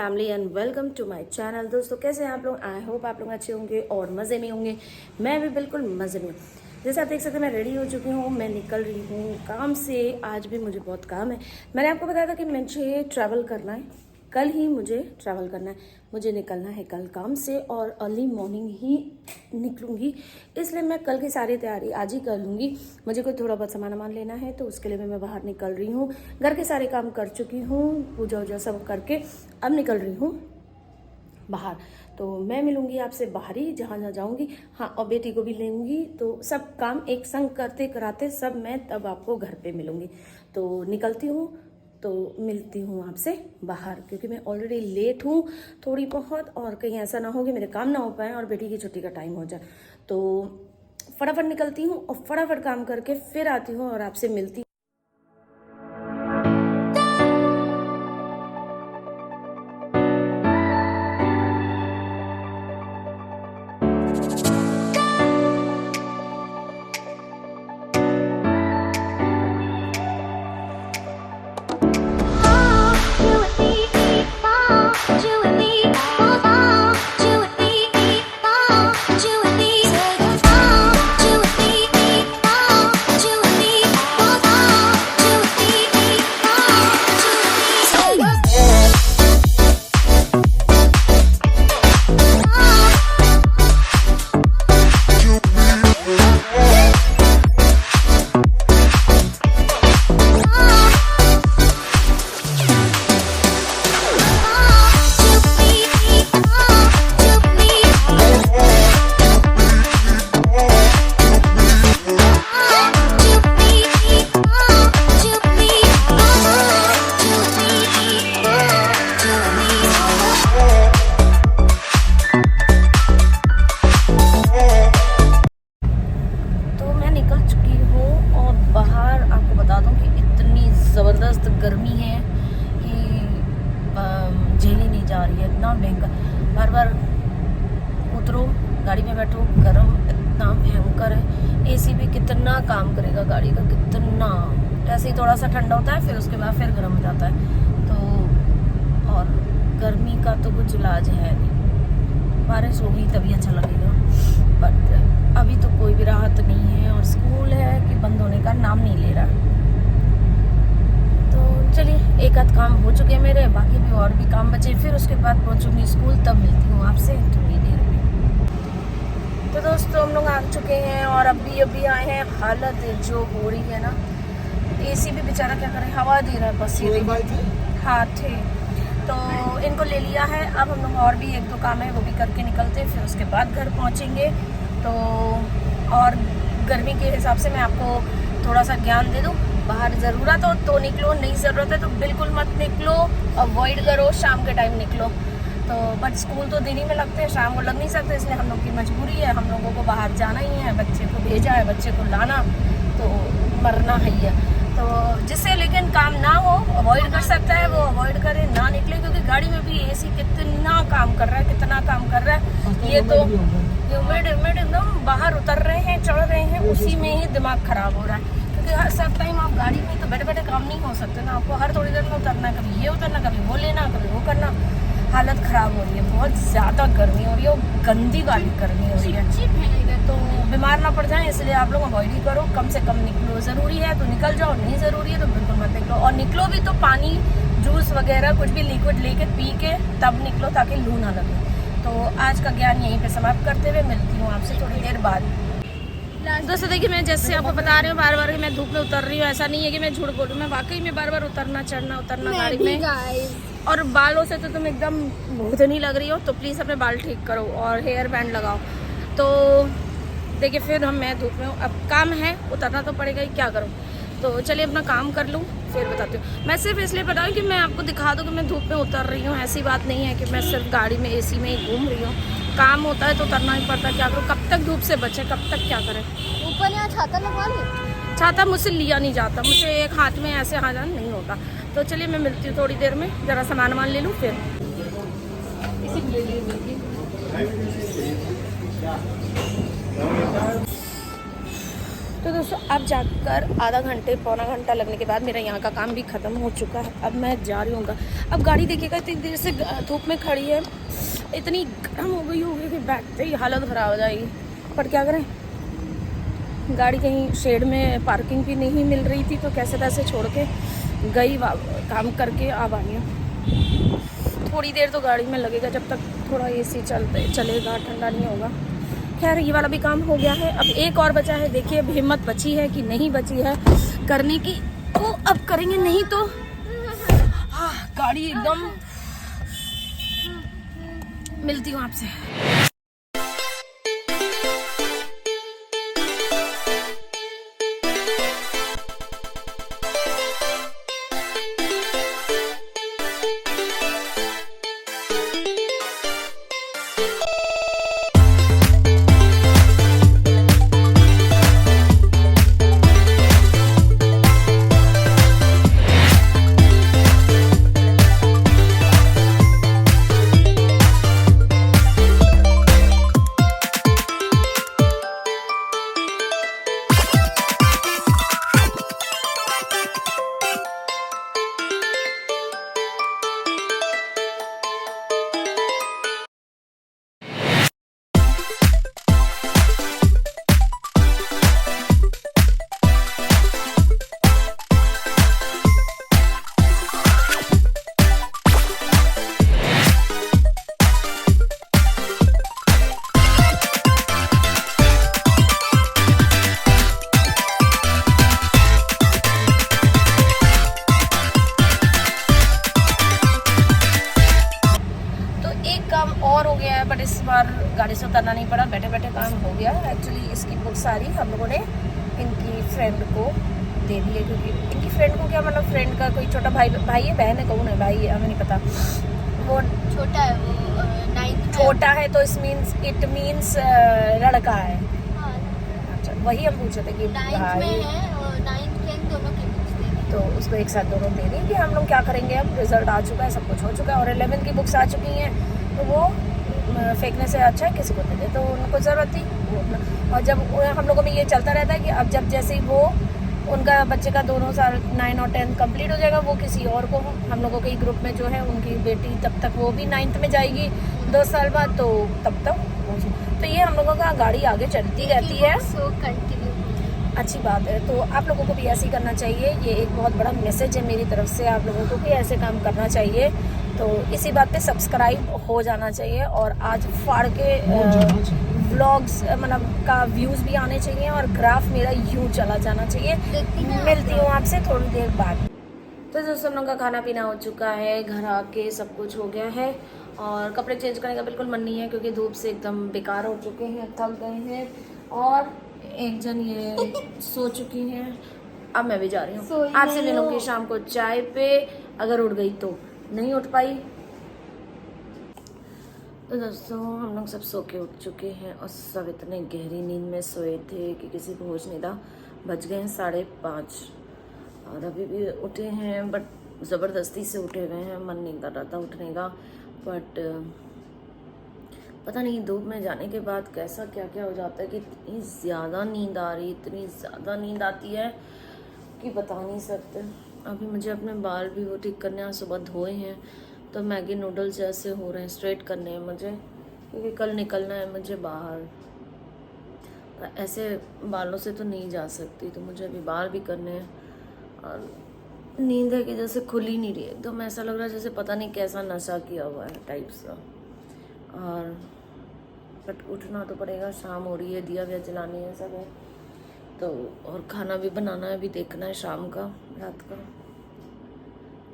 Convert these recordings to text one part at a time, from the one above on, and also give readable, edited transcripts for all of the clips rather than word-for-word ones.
Family and welcome to my channel. दोस्तों कैसे हैं आप लोग? आई होप आप लोग अच्छे होंगे और मज़े में होंगे। मैं भी बिल्कुल मज़े में हूँ। जैसे आप देख सकते हैं मैं रेडी हो चुकी हूँ, मैं निकल रही हूँ काम से। आज भी मुझे बहुत काम है। मैंने आपको बताया था कि मुझे ट्रैवल करना है, कल ही मुझे ट्रैवल करना है, मुझे निकलना है कल काम से और अर्ली मॉर्निंग ही निकलूँगी। इसलिए मैं कल की सारी तैयारी आज ही कर लूँगी। मुझे कोई थोड़ा बहुत सामान लेना है तो उसके लिए मैं बाहर निकल रही हूँ। घर के सारे काम कर चुकी हूँ, पूजा वूजा सब करके अब निकल रही हूँ बाहर। तो मैं मिलूँगी आपसे बाहर ही जहाँ जहाँ जाऊँगी। हाँ, और बेटी को भी लेंगी तो सब काम एक संग करते कराते सब मैं तब आपको घर पे मिलूँगी। तो निकलती हूँ तो मिलती हूँ आपसे बाहर, क्योंकि मैं ऑलरेडी लेट हूँ थोड़ी बहुत, और कहीं ऐसा ना हो कि मेरे काम ना हो पाए और बेटी की छुट्टी का टाइम हो जाए। तो फटाफट निकलती हूँ और फटाफट काम करके फिर आती हूँ और आपसे मिलती हूँ। ज़बरदस्त गर्मी है कि झेली नहीं जा रही है, इतना भयंकर। बार बार उतरो गाड़ी में बैठो, गर्म इतना भयंकर है। एसी भी कितना काम करेगा गाड़ी का, कितना। जैसे ही थोड़ा सा ठंडा होता है फिर उसके बाद फिर गर्म हो जाता है। तो और गर्मी का तो कुछ इलाज है नहीं। बारिश होगी तभी अच्छा लगेगा, बट अभी तो कोई भी राहत नहीं है। और स्कूल है कि बंद होने का नाम नहीं ले रहा। चलिए, एक आध काम हो चुके हैं मेरे, बाकी भी और भी काम बचे। फिर उसके बाद पहुंचूंगी स्कूल, तब मिलती हूँ आपसे थोड़ी देर में। तो दोस्तों हम लोग आ चुके हैं और अभी आए हैं। हालत जो हो रही है ना, एसी भी बेचारा क्या करे, हवा दे रहा है बस। ये हाँ थे, तो इनको ले लिया है। अब हम लोग और भी एक दो काम है वो भी करके निकलते हैं, फिर उसके बाद घर पहुँचेंगे। तो और गर्मी के हिसाब से मैं आपको थोड़ा सा ज्ञान दे दूँ। बाहर ज़रूरत हो तो निकलो, नहीं ज़रूरत है तो बिल्कुल मत निकलो, अवॉइड करो, शाम के टाइम निकलो। तो बट स्कूल तो दिन ही में लगते हैं, शाम को लग नहीं सकते, इसलिए हम लोग की मजबूरी है, हम लोगों को बाहर जाना ही है। बच्चे को भेजा है, बच्चे को लाना, तो मरना ही है। तो जिससे लेकिन काम ना हो, अवॉइड कर सकता है वो अवॉइड करे, ना निकले। क्योंकि गाड़ी में भी एसी कितना काम कर रहा है, कितना काम कर रहा है। ये तो ह्यूमिड एकदम, बाहर उतर रहे हैं, चढ़ रहे हैं, उसी में ही दिमाग खराब हो रहा है। क्योंकि सब टाइम आप गाड़ी में तो बैठे बैठे काम नहीं हो सकते ना, आपको हर थोड़ी देर में उतरना है, कभी ये उतरना, कभी वो लेना, कभी वो करना। हालत ख़राब हो रही है, बहुत ज़्यादा गर्मी हो रही है और गंदी वाली गर्मी हो रही है। तो बीमार ना पड़ जाएं, इसलिए आप लोग अवॉइड ही करो। कम से कम निकलो, ज़रूरी है तो निकल जाओ, नहीं ज़रूरी है तो बिल्कुल मत निकलो। और निकलो भी तो पानी, जूस वगैरह कुछ भी लिक्विड लेके पी के तब निकलो, ताकि लू ना लगे। तो आज का ज्ञान यहीं पे समाप्त करते हुए मिलती हूँ आपसे थोड़ी देर बाद। दोस्तों देखिए, मैं जैसे आपको बता रही हूँ बार बार कि मैं धूप में उतर रही हूँ, ऐसा नहीं है कि मैं झूठ बोलूँ, मैं वाकई में बार बार उतरना चढ़ना गाड़ी में। और बालों से तो तुम एकदम भूतनी लग रही हो, तो प्लीज़ अपने बाल ठीक करो और हेयर बैंड लगाओ। तो देखिए फिर मैं धूप में हूँ, अब काम है, उतरना तो पड़ेगा ही, क्या करूँ। तो चलिए अपना काम कर लूँ फिर बताती हूँ। मैं सिर्फ इसलिए बताऊँ कि मैं आपको दिखा दूँ कि मैं धूप में उतर रही हूँ, ऐसी बात नहीं है कि मैं सिर्फ गाड़ी में एसी में ही घूम रही हूँ। काम होता है तो करना ही पड़ता है, क्या करूँ। कब तक धूप से बचे, कब तक क्या करें। ऊपर यहाँ छाता लगवा लो। छाता मुझसे लिया नहीं जाता, मुझे एक हाथ में ऐसे आ जाना नहीं होता। तो चलिए मैं मिलती हूँ थोड़ी देर में, ज़रा सामान ले लूँ फिर। तो दोस्तों अब जाकर आधा घंटे पौना घंटा लगने के बाद मेरा यहाँ का काम भी ख़त्म हो चुका है। अब मैं जा रही हूँ। अब गाड़ी देखिएगा इतनी देर से धूप में खड़ी है, इतनी गर्म हो गई होगी कि बैठते ही हालत ख़राब हो जाएगी। पर क्या करें, गाड़ी कहीं शेड में पार्किंग भी नहीं मिल रही थी, तो कैसे तैसे छोड़ के गई, काम करके अब आई हूँ। थोड़ी देर तो गाड़ी में लगेगा, जब तक थोड़ा एसी चलेगा, ठंडा नहीं होगा। खैर ये वाला भी काम हो गया है। अब एक और बचा है, देखिए अब हिम्मत बची है कि नहीं बची है करने की, तो अब करेंगे, नहीं तो गाड़ी एकदम। मिलती हूँ आपसे। और हो गया है, बट इस बार गाड़ी से उतरना नहीं पड़ा, बैठे बैठे काम हो गया। एक्चुअली इसकी बुक सारी हम लोगों ने इनकी फ्रेंड को दे दी है, क्योंकि इनकी फ्रेंड को क्या, मतलब फ्रेंड का कोई छोटा भाई है, बहन है, कौन है, भाई है, हमें नहीं पता। वो छोटा है, वो 9th छोटा है, तो इट मीन्स लड़का है। हाँ, अच्छा, वही हम पूछे थे कि 9th में है और 9th 10th दोनों की बुक्स दे दी। तो उसको एक साथ दोनों दे दी कि हम लोग क्या करेंगे, अब रिजल्ट आ चुका है, सब कुछ हो चुका है, और 11th की बुक्स आ चुकी हैं, तो वो फेंकने से अच्छा है किसी को दे दे, तो उनको ज़रूरत थी। और जब हम लोगों में ये चलता रहता है कि अब जब जैसे ही वो उनका बच्चे का दोनों साल 9 और 10 कंप्लीट हो जाएगा, वो किसी और को, हम लोगों के ग्रुप में जो है उनकी बेटी तब तक वो भी 9th में जाएगी 2 साल बाद, तो तब तक तो ये हम लोगों का गाड़ी आगे चलती रहती है। सो कंटिन्यू, अच्छी बात है। तो आप लोगों को भी ऐसे ही करना चाहिए, ये एक बहुत बड़ा मैसेज है मेरी तरफ से, आप लोगों को भी ऐसे काम करना चाहिए। तो इसी बात पे सब्सक्राइब हो जाना चाहिए, और आज फाड़ के व्लॉग्स मतलब का व्यूज़ भी आने चाहिए, और ग्राफ मेरा यूँ चला जाना चाहिए। मिलती हूँ आपसे थोड़ी देर बाद। तो दोस्तों हम लोग का खाना पीना हो चुका है, घर आके सब कुछ हो गया है, और कपड़े चेंज करने का बिल्कुल मन नहीं है, क्योंकि धूप से एकदम बेकार हो चुके हैं, थक गए हैं, और एक जन ये सो चुकी हैं। अब मैं भी जा रही हूँ, आपसे मिलूंगी शाम को चाय पे, अगर उठ गई तो, नहीं उठ पाई। तो दोस्तों हम लोग सब सो के उठ चुके हैं, और सब इतने गहरी नींद में सोए थे कि किसी को होश नहीं था। बज गए हैं 5:30, और अभी भी उठे हैं, बट ज़बरदस्ती से उठे हुए हैं, मन नहीं कर रहा था उठने का। बट पता नहीं धूप में जाने के बाद कैसा क्या क्या हो जाता है कि इतनी ज़्यादा नींद आ रही, इतनी ज़्यादा नींद आती है कि बता नहीं सकते। अभी मुझे अपने बाल भी वो ठीक करने, आज सुबह धोए हैं, तो मैगी नूडल्स जैसे हो रहे हैं, स्ट्रेट करने हैं मुझे, क्योंकि कल निकलना है मुझे बाहर। ऐसे बालों से तो नहीं जा सकती, तो मुझे अभी बाल भी करने हैं। और नींद है कि जैसे खुल ही नहीं रही, एकदम ऐसा लग रहा है जैसे पता नहीं कैसा नशा किया हुआ है टाइप सा। और बट उठना तो पड़ेगा, शाम हो रही है, दिया व्या जलानी है सब है, तो और खाना भी बनाना है, अभी देखना है शाम का, रात का।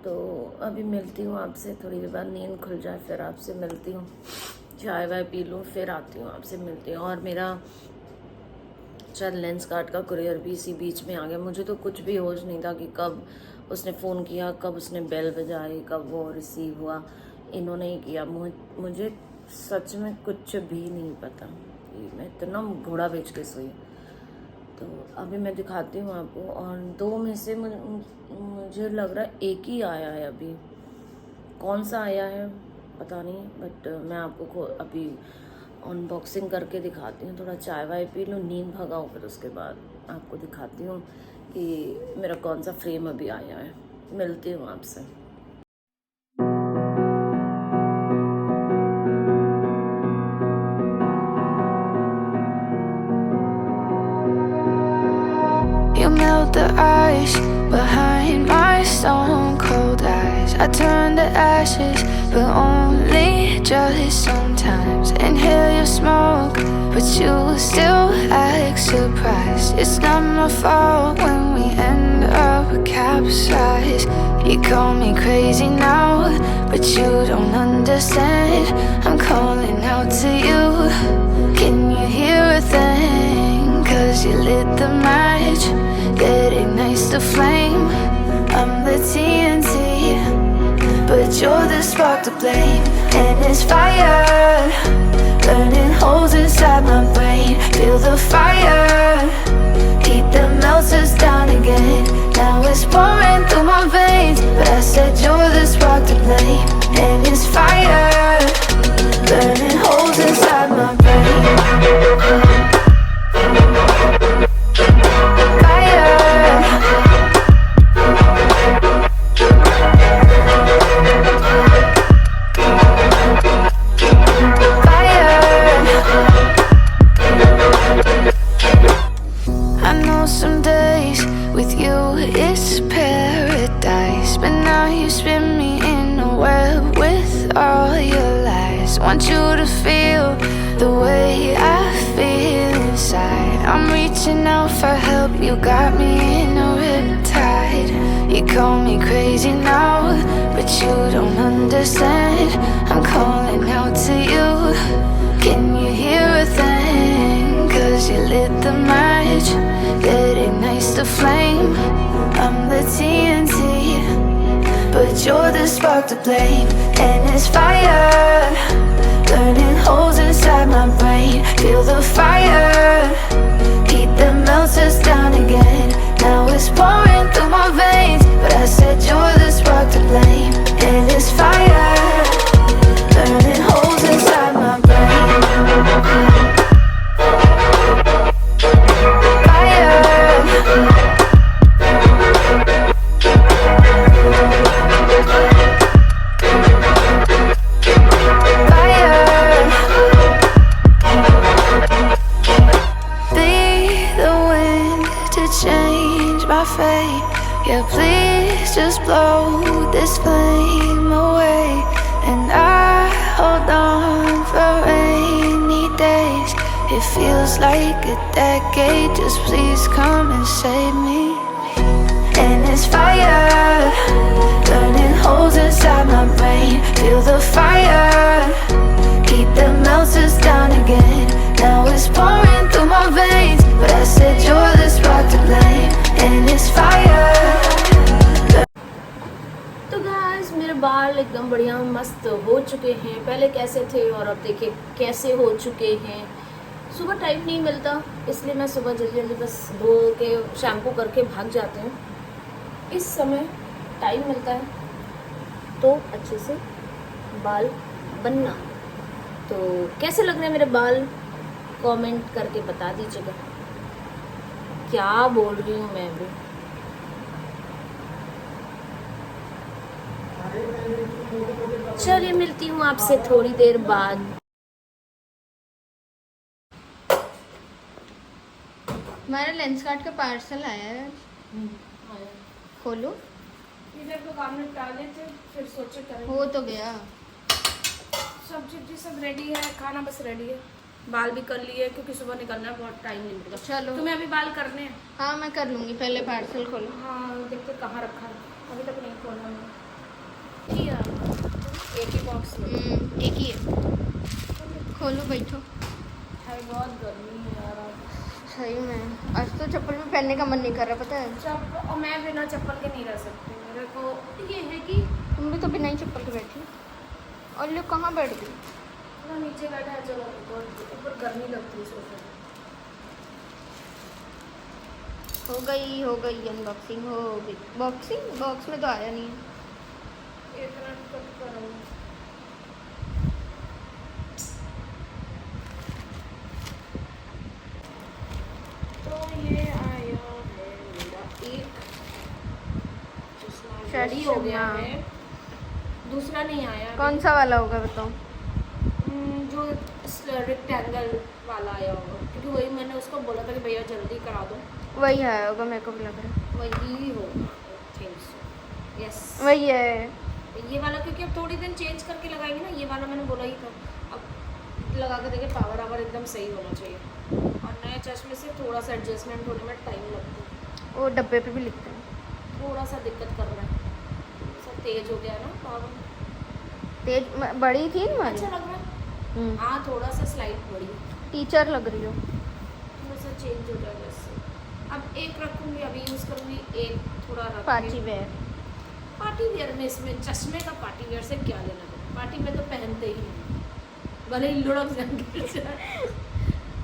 तो अभी मिलती हूँ आपसे थोड़ी देर बाद, नींद खुल जाए फिर आपसे मिलती हूँ, चाय वाय पी लूँ, फिर आती हूँ आपसे मिलती हूँ। और मेरा शायद लेंस कार्ड का कुरियर भी इसी बीच में आ गया, मुझे तो कुछ भी होश नहीं था कि कब उसने फ़ोन किया, कब उसने बेल बजाई, कब वो रिसीव हुआ। इन्होंने ही किया, मुझे सच में कुछ भी नहीं पता, मैं इतना घोड़ा बेच के सोई। तो अभी मैं दिखाती हूँ आपको, और 2 में से मुझे लग रहा है एक ही आया है अभी, कौन सा आया है पता नहीं, बट मैं आपको अभी अनबॉक्सिंग करके दिखाती हूँ, थोड़ा चाय वाय पी लूँ, नींद भगाऊँ, फिर उसके बाद आपको दिखाती हूँ कि मेरा कौन सा फ्रेम अभी आया है। मिलती हूँ आपसे। You melt the ice behind my stone cold eyes. I turn to ashes, but only just sometimes. Inhale your smoke, but you still act surprised. It's not my fault when we end up capsized. You call me crazy now, but you don't understand. I'm calling out to you. Can you hear a thing? 'Cause you lit the match that ignites the flame. I'm the TNT, but you're the spark to blame. And it's fire, burning holes inside my brain. Feel the fire, heat that melts us down again. Now it's pouring through my veins, but I said you're the spark to blame. And it's fire, burning holes inside my brain. Want you to feel the way I feel inside. I'm reaching out for help, you got me in a riptide. You call me crazy now, but you don't understand. I'm calling out to you. Can you hear a thing? 'Cause you lit the match that ignites the flame. I'm the TNT, but you're the spark to blame. And it's fire, burning holes inside my brain. Feel the fire, heat that melts us down again. Now it's pouring through my veins, but I said you're the spark to blame. And it's fire, burning holes inside my brain. Yeah, please just blow this flame away. And I hold on for rainy days. It feels like a decade, just please come and save me. And it's fire, burning holes inside my brain. Feel the fire, heat that melts us down again. Now it's pouring through my veins, but I said you're the spark to blame. And it's fire. तो guys मेरे बाल एकदम बढ़िया मस्त हो चुके हैं। पहले कैसे थे और अब देखिए कैसे हो चुके हैं। सुबह टाइम नहीं मिलता, इसलिए मैं सुबह जल्दी जल्दी बस धो के शैम्पू करके भाग जाती हूँ। इस समय टाइम मिलता है तो अच्छे से बाल बनना। तो कैसे लग रहे हैं मेरे बाल, कमेंट करके बता दीजिएगा। क्या बोल रही हूँ मैं भी। चलिए मिलती हूँ आपसे थोड़ी देर बाद। हमारा लेंस कार्ड का पार्सल आया है, खोलो। इधर तो काम निपटा लेते, फिर सोचे करें। हो तो गया, सब्जी सब रेडी है, खाना बस रेडी है। बाल भी कर लिए क्योंकि सुबह निकलना है, बहुत टाइम नहीं मिलेगा। चलो तुम्हें अभी बाल करने हैं? हाँ मैं कर लूँगी, पहले पार्सल खोलो। हाँ देखते कहाँ रखा है, अभी तक नहीं खोला मैंने। किया एक ही बॉक्स में, एक ही है, खोलो बैठो। है बहुत गर्मी है यार आज। सही में आज तो चप्पल भी पहनने का मन नहीं कर रहा, पता है। चप्पल, और मैं बिना चप्पल के नहीं रह सकती। मेरे को ये है कि तुम भी तो बिना ही चप्पल के बैठी, और लोग कहाँ बैठ गई? थोड़ा नीचे बैठा है, चलो ऊपर गर्मी लगती है सोफे में। हो गई अनबॉक्सिंग हो गई। बॉक्स में तो आया नहीं है। एक मिनट कट करूँगी। एक चश्मा चश्मा। रेडी हो गया है, दूसरा नहीं आया अभी। कौन सा वाला होगा बताओ? जो रेक्टेंगल वाला आया होगा, क्योंकि वही मैंने उसको बोला था कि भैया जल्दी करा दो। वही आया होगा, मेरे को भी लग रहा है वही होगा, थिंक सो, यस वही है। ये वाला, क्योंकि अब थोड़ी दिन चेंज करके लगाएंगे ना, ये वाला मैंने बोला ही था। अब लगा के देखे, पावर आवर एकदम सही होना चाहिए। और नए चश्मे से थोड़ा सा एडजस्टमेंट होने में टाइम लगता है, वो डब्बे पे भी लिखते हैं। थोड़ा सा दिक्कत कर रहा है, सब तेज हो गया ना पावर। तेज बड़ी थी ना अच्छा लग रहा है, हमारी। हाँ थोड़ा सा स्लाइड बड़ी, टीचर लग रही हो। थोड़ा सा चेंज हो जाएगा इससे। अब एक रखूँगी, अभी यूज़ करूँगी, एक थोड़ा रख पार्टी वेयर। पार्टी वेयर में इसमें चश्मे का पार्टी वेयर से क्या लेना देना? पार्टी में तो पहनते ही हैं, भले ही लुढ़क जाए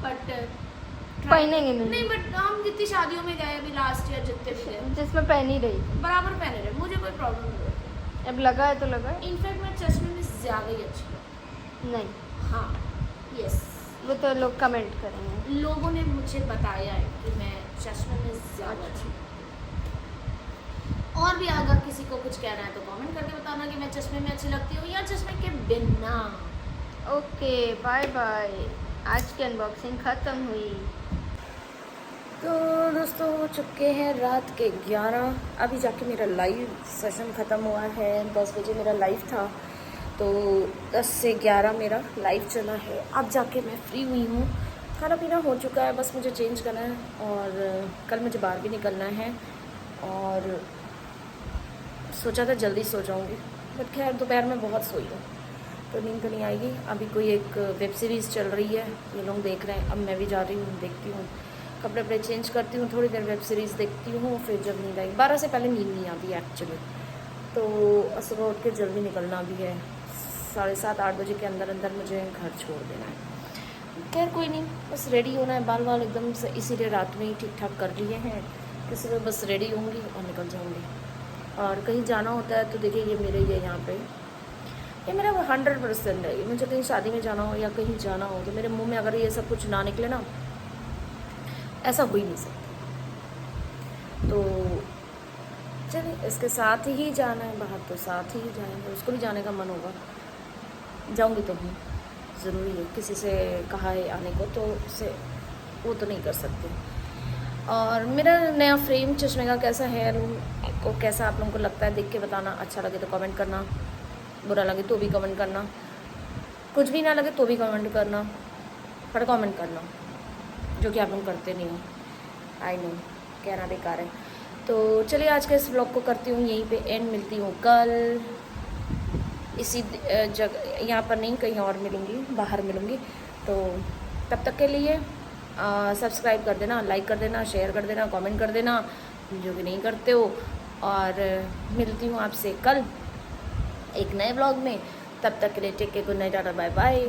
बट पहनेंगे नहीं। नहीं, बट हम जितनी शादियों में गए अभी लास्ट ईयर, जितने भी गए जिसमें पहन ही रही। बराबर पहने रहे, मुझे कोई प्रॉब्लम नहीं होती। अब लगा है तो लगा है। इनफैक्ट मैं चश्मे में ज़्यादा ही अच्छी लगती नहीं, हूँ। हाँ यस, वो तो लोग कमेंट करेंगे। लोगों ने मुझे बताया है कि मैं चश्मे में ज़्यादा अच्छी हूँ। और भी अगर किसी को कुछ कहना है तो कमेंट करके बताना कि मैं चश्मे में अच्छी लगती हूँ या चश्मे के बिना। ओके बाय बाय, आज की अनबॉक्सिंग ख़त्म हुई। तो दोस्तों हो चुके हैं रात के 11, अभी जाके मेरा लाइव सेशन ख़त्म हुआ है। 10 बजे मेरा लाइव था, तो 10 से 11 मेरा लाइव चला है। अब जाके मैं फ्री हुई हूँ, खाना पीना हो चुका है, बस मुझे चेंज करना है और कल मुझे बाहर भी निकलना है। और सोचा था जल्दी सो जाऊँगी, बट खैर दोपहर में बहुत सोई हूँ तो नींद तो नहीं आएगी। अभी कोई एक वेब सीरीज़ चल रही है, ये लोग देख रहे हैं, अब मैं भी जा रही हूँ, देखती हूँ, कपड़े वपड़े चेंज करती हूँ, थोड़ी देर वेब सीरीज़ देखती हूँ, फिर जब नींद आएगी। 12 से पहले नींद नहीं आती एक्चुअली, तो सुबह उठ के जल्दी निकलना भी है। 7:30-8 बजे के अंदर अंदर मुझे घर छोड़ देना है। खैर कोई नहीं, बस रेडी होना है, बाल वाल एकदम से इसीलिए रात में ही ठीक ठाक कर लिए हैं कि सुबह बस रेडी होंगी और निकल जाऊँगी। और कहीं जाना होता है तो देखिए ये मेरे ही है यहाँ पे, ये मेरा 100% है। मुझे कहीं शादी में जाना हो या कहीं जाना हो तो मेरे मुंह में अगर ये सब कुछ ना निकले ना, ऐसा हो ही नहीं सकता। तो चलिए इसके साथ ही जाना है बाहर, तो साथ ही जाएंगे, उसको भी जाने का मन होगा, जाऊंगी तो हूँ, ज़रूरी है। किसी से कहा है आने को तो उससे वो तो नहीं कर सकते। और मेरा नया फ्रेम चश्मे का कैसा है, को कैसा आप लोगों को लगता है, देख के बताना। अच्छा लगे तो कमेंट करना, बुरा लगे तो भी कमेंट करना, कुछ भी ना लगे तो भी कमेंट करना, पर कमेंट करना, जो कि आप लोग करते नहीं हो। आई नो, कहना बेकार है। तो चलिए आज के इस व्लॉग को करती हूँ यहीं पे एंड, मिलती हूँ कल इसी जगह, यहाँ पर नहीं कहीं और मिलूँगी, बाहर मिलूँगी। तो तब तक के लिए सब्सक्राइब कर देना, लाइक कर देना, शेयर कर देना, कमेंट कर देना, जो भी नहीं करते हो। और मिलती हूँ आपसे कल एक नए व्लॉग में, तब तक के लिए take care, good night, tata, bye bye.